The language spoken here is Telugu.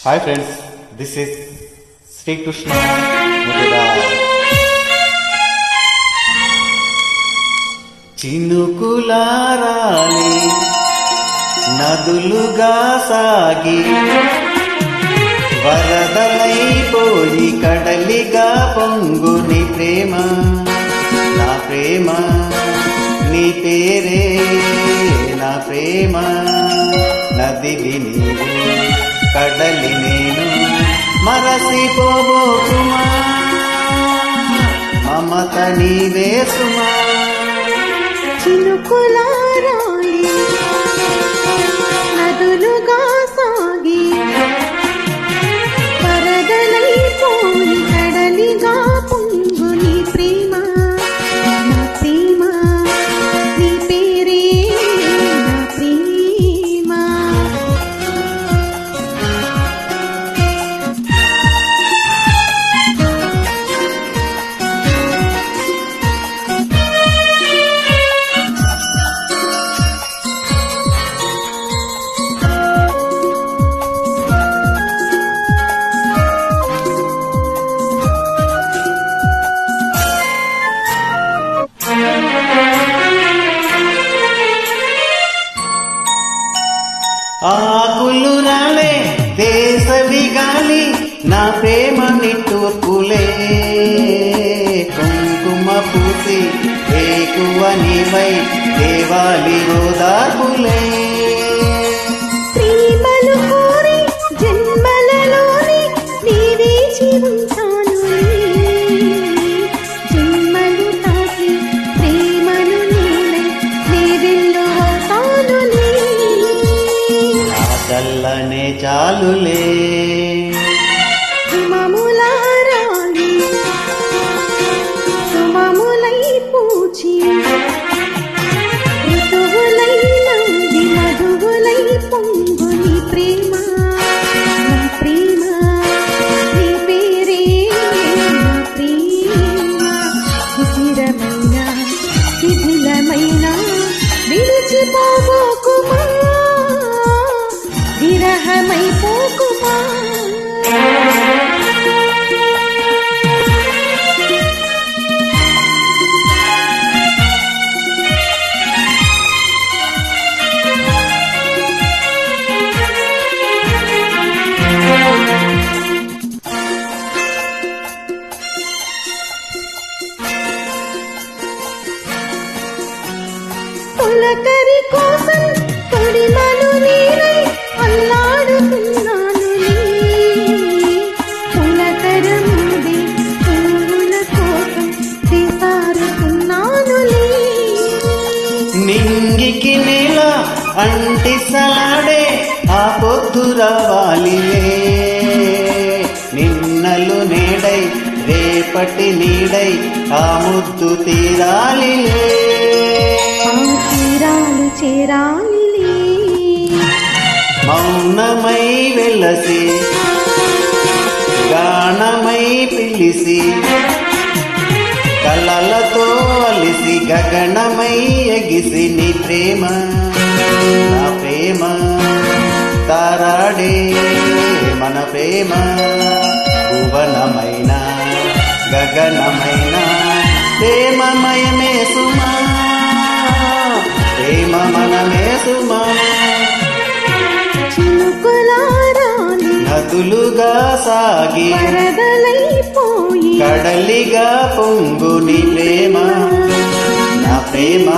Hi friends, this is Srikrishna Mudiraj. చినుకులారాలి నదులుగా సాగి వరదలైపోయి కడలిగా పొంగుని ప్రేమ, నా ప్రేమ నీ పేరే నా ప్రేమ. నదివి నీవు కడలి నేను మరసిపోబోకుమా, మమత నీవే సుమా. చినుకులారాలి నదులుగా సాగి వరదలైపోయి కడలిగా పొంగు నీ ప్రేమ, నా ప్రేమ నీ పేరే నా ప్రేమ. ఆకులు రాలే వేసవి గాలి, నా ప్రేమ నిట్టూర్పులే. కుంకుమ పూసి వేకువ నీవై దేవాలి ఓదార్పులే. ప్రేమలు కోరి జన్మలలోని నీ వేచి ఉంటానులే. జన్మలు తాకి ప్రేమను నీలై నేవెల్లో అవుతానులే. నా చల్లనే చాలులే. హిమములారాలి సుమములై పూచి ఋతువులై నంది మధువులై పొంగు నీ ప్రేమ, నా ప్రేమ నీ పేరే నా ప్రేమ. శిథిరమైన శిథిలమైన విడిచిపోబోకుమా, విరహమై పోకుమా. పులకరి కోసం తొడిమలు నీరై అల్లాడుతున్నాను. పులకరముది పువ్వుల కోసం తీసారుతున్నాను. నింగికి నేల అంటిసలాడే ఆ పొద్దు రావాలిలే. నిన్నలు నేడై రేపటి నీడై ఆ ముద్దు తీరాలిలే. ఆ తీరాలు చేరాలిలే. మౌనమై వెలసి గానమై పిలిసి కలలతో అలిసి గగనమై ఎగిసి నీ ప్రేమ, నా ప్రేమ తారాడే మన ప్రేమ. భువనమైన గగనమైన ప్రేమమయమే సుమా, ప్రేమ మనమే సుమా. చినుకులారాలి నదులుగా సాగి వరదలైపోయి కడలిగా పొంగు నీ ప్రేమ, నా ప్రేమ.